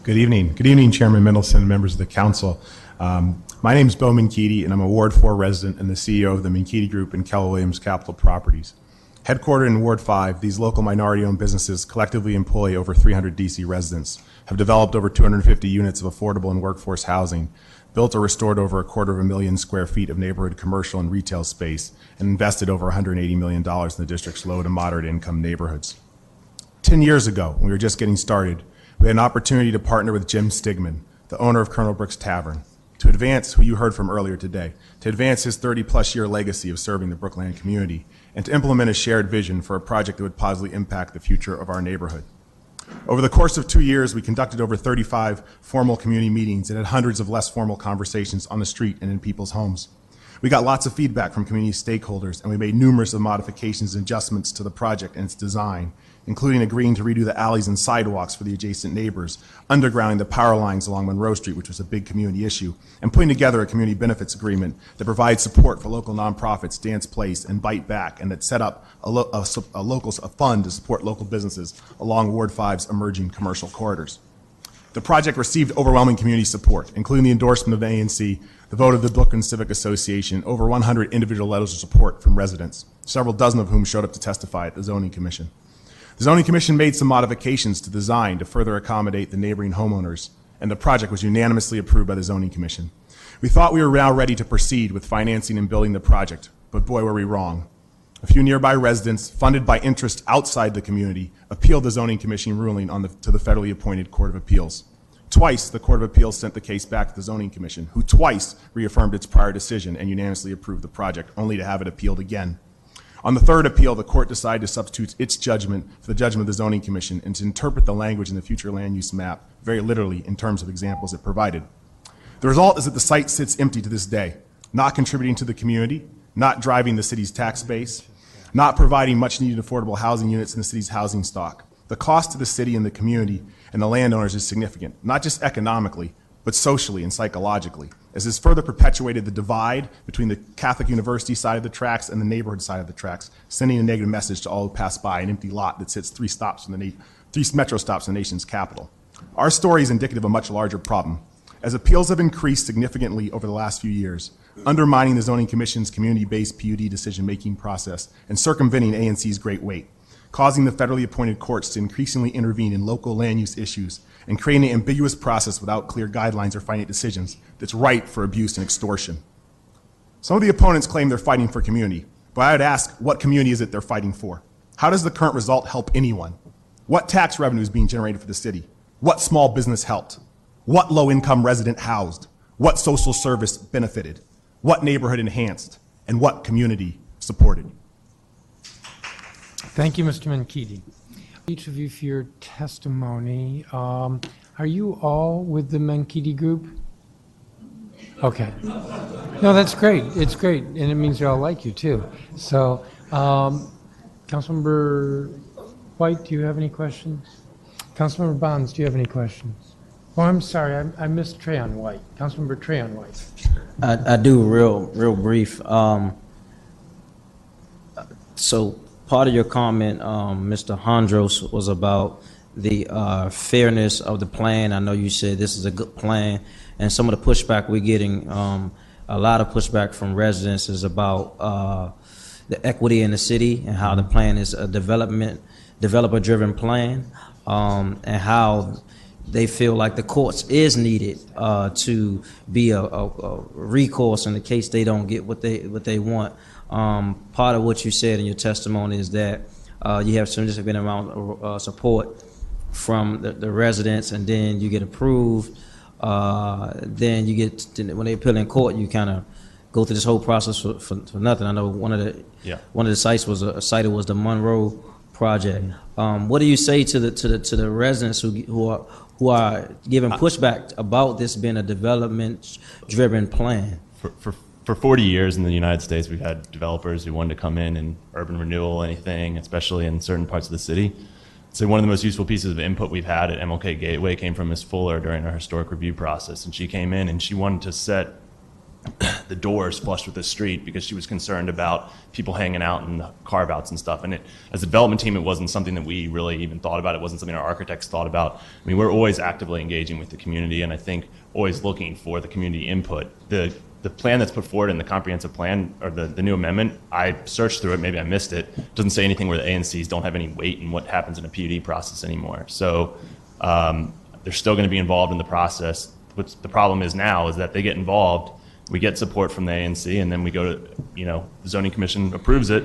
Good evening. Good evening, Chairman Mendelson and members of the council. My name is Bo Menkiti, and I'm a Ward 4 resident and the CEO of the Menkiti Group and Keller Williams Capital Properties. Headquartered in Ward 5, these local minority-owned businesses collectively employ over 300 DC residents, have developed over 250 units of affordable and workforce housing, built or restored over 250,000 square feet of neighborhood commercial and retail space, and invested over $180 million in the district's low to moderate income neighborhoods. 10 years ago, when we were just getting started, we had an opportunity to partner with Jim Stigman, the owner of Colonel Brooks Tavern, to advance, who you heard from earlier today, to advance his 30-plus year legacy of serving the Brookland community, and to implement a shared vision for a project that would positively impact the future of our neighborhood. Over the course of 2 years, we conducted over 35 formal community meetings and had hundreds of less formal conversations on the street and in people's homes. We got lots of feedback from community stakeholders, and we made numerous of modifications and adjustments to the project and its design, including agreeing to redo the alleys and sidewalks for the adjacent neighbors, undergrounding the power lines along Monroe Street, which was a big community issue, and putting together a community benefits agreement that provides support for local nonprofits, Dance Place, and Bite Back, and that set up a fund to support local businesses along Ward 5's emerging commercial corridors. The project received overwhelming community support, including the endorsement of the ANC, the vote of the Brookland Civic Association, over 100 individual letters of support from residents, several dozen of whom showed up to testify at the Zoning Commission. The Zoning Commission made some modifications to design to further accommodate the neighboring homeowners, and the project was unanimously approved by the Zoning Commission. We thought we were now ready to proceed with financing and building the project, but boy, were we wrong. A few nearby residents, funded by interest outside the community, appealed the Zoning Commission ruling to the federally appointed Court of Appeals. Twice, the Court of Appeals sent the case back to the Zoning Commission, who twice reaffirmed its prior decision and unanimously approved the project, only to have it appealed again. On the third appeal, the court decided to substitute its judgment for the judgment of the Zoning Commission and to interpret the language in the future land use map very literally in terms of examples it provided. The result is that the site sits empty to this day, not contributing to the community, not driving the city's tax base, not providing much needed affordable housing units in the city's housing stock. The cost to the city and the community and the landowners is significant, not just economically, but socially and psychologically, as this further perpetuated the divide between the Catholic University side of the tracks and the neighborhood side of the tracks, sending a negative message to all who pass by an empty lot that sits three metro stops in the nation's capital. Our story is indicative of a much larger problem. As appeals have increased significantly over the last few years, undermining the Zoning Commission's community-based PUD decision-making process and circumventing ANC's great weight, causing the federally appointed courts to increasingly intervene in local land use issues and creating an ambiguous process without clear guidelines or finite decisions that's ripe for abuse and extortion. Some of the opponents claim they're fighting for community, but I would ask, what community is it they're fighting for? How does the current result help anyone? What tax revenue is being generated for the city? What small business helped? What low-income resident housed? What social service benefited? What neighborhood enhanced? And what community supported? Thank you, Mr. Menkiti. Each of you for your testimony. Are you all with the Menkiti group? Okay. No, that's great. It's great. And it means they all like you, too. So, Councilmember White, do you have any questions? Councilmember Bonds, do you have any questions? Oh, I'm sorry. I missed Trayon White. Councilmember Trayon White. I do real brief. So part of your comment, Mr. Hondros, was about the fairness of the plan. I know you said this is a good plan, and some of the pushback we're getting, a lot of pushback from residents is about the equity in the city and how the plan is a developer-driven plan, and how they feel like the courts is needed to be a recourse in the case they don't get what they want. Part of what you said in your testimony is that you have significant amount of support from the residents, and then you get approved. Then you get when they appeal in court, you kind of go through this whole process for nothing. I know one of the sites was the Monroe project. What do you say to the residents who are giving pushback about this being a development-driven plan? For 40 years in the United States, we've had developers who wanted to come in and urban renewal, anything, especially in certain parts of the city. So one of the most useful pieces of input we've had at MLK Gateway came from Ms. Fuller during our historic review process. And she came in and she wanted to set the doors flushed with the street because she was concerned about people hanging out and the carve-outs and stuff. And as a development team, it wasn't something that we really even thought about. It wasn't something our architects thought about. I mean, we're always actively engaging with the community, and I think always looking for the community input. The plan that's put forward in the comprehensive plan, or the new amendment, I searched through it, maybe I missed it. It doesn't say anything where the ANCs don't have any weight in what happens in a PUD process anymore. So they're still going to be involved in the process. What the problem is now is that they get involved, we get support from the ANC, and then we go to, the zoning commission approves it,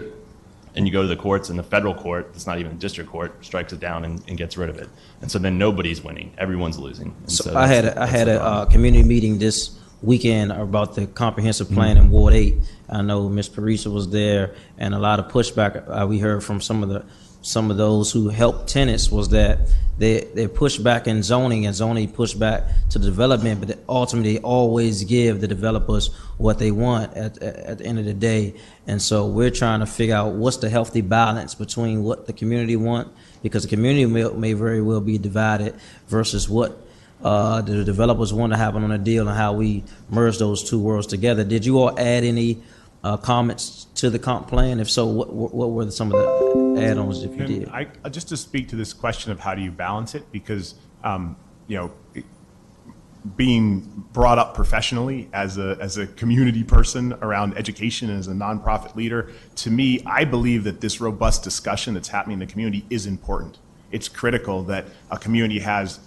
and you go to the courts, and the federal court, it's not even a district court, strikes it down and gets rid of it. And so then nobody's winning, everyone's losing. And So that's I had the a problem. community meeting this weekend about the comprehensive plan in Ward 8. I know Ms. Parisa was there, and a lot of pushback we heard from some of those who helped tenants was that they push back in zoning, and zoning push back to the development, but ultimately they always give the developers what they want at the end of the day. And so we're trying to figure out what's the healthy balance between what the community want, because the community may very well be divided, versus what the developers want to happen on a deal, and how we merge those two worlds together. Did you all add any comments to the comp plan? If so, what were some of the add-ons, if you did? And just to speak to this question of how do you balance it, because being brought up professionally as a community person around education and as a nonprofit leader, to me, I believe that this robust discussion that's happening in the community is important. It's critical that a community has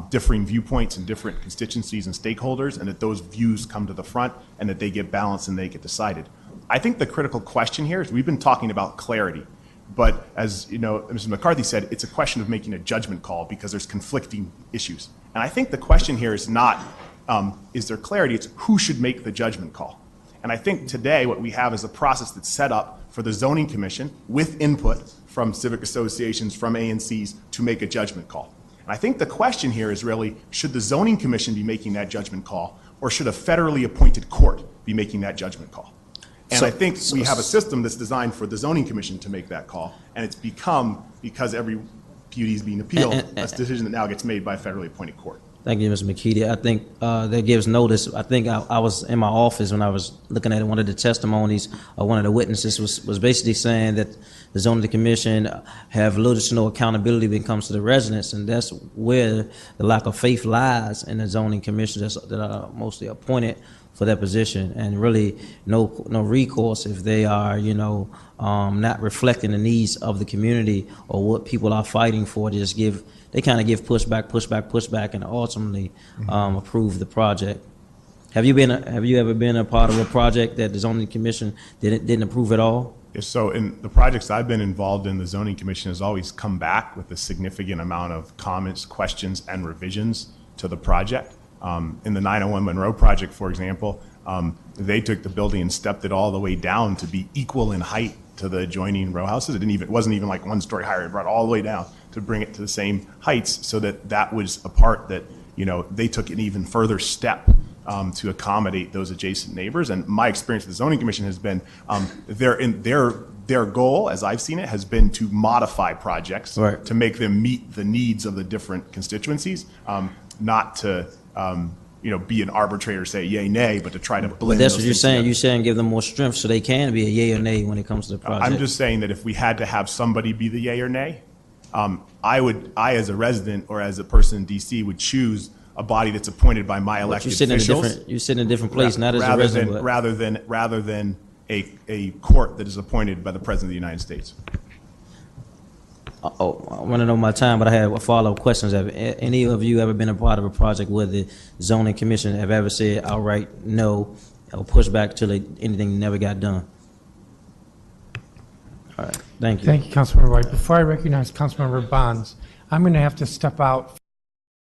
differing viewpoints and different constituencies and stakeholders, and that those views come to the front and that they get balanced and they get decided. I think the critical question here is, we've been talking about clarity, but as Mrs. McCarthy said, it's a question of making a judgment call because there's conflicting issues. And I think the question here is not, is there clarity, it's who should make the judgment call. And I think today what we have is a process that's set up for the zoning commission with input from civic associations, from ANCs, to make a judgment call. And I think the question here is really, should the zoning commission be making that judgment call, or should a federally appointed court be making that judgment call? And I think we have a system that's designed for the zoning commission to make that call, and it's become, because every PUD is being appealed, a decision that now gets made by a federally appointed court. Thank you, Mr. Menkiti. I think that gives notice. I think I was in my office when I was looking at one of the testimonies. One of the witnesses was basically saying that the zoning commission have little to no accountability when it comes to the residents, and that's where the lack of faith lies in the zoning commission that are mostly appointed for that position, and really no recourse if they are not reflecting the needs of the community or what people are fighting for. They kind of give pushback, and ultimately approve the project. Have you ever been a part of a project that the zoning commission didn't approve at all? So in the projects I've been involved in, the zoning commission has always come back with a significant amount of comments, questions, and revisions to the project. In the 901 Monroe project, for example, they took the building and stepped it all the way down to be equal in height to the adjoining row houses. It wasn't even like 1 story higher. It brought it all the way down to bring it to the same heights, so that was a part that they took an even further step to accommodate those adjacent neighbors. And my experience with the zoning commission has been their goal, as I've seen it, has been to modify projects to make them meet the needs of the different constituencies, not to be an arbitrator, say yay, nay, but to try to blend. But that's those what you're things saying. together. You're saying give them more strength so they can be a yay or nay when it comes to the project. I'm just saying that if we had to have somebody be the yay or nay, I as a resident or as a person in DC would choose a body that's appointed by my elected officials. You're sitting in a different place, not as a resident. Rather than a court that is appointed by the President of the United States. I want to know my time, but I have follow-up questions. Have any of you ever been a part of a project where the zoning commission have ever said outright no or push back till anything never got done? All right, thank you. Thank you, Councilmember White. Before I recognize Councilmember Bonds, I'm going to have to step out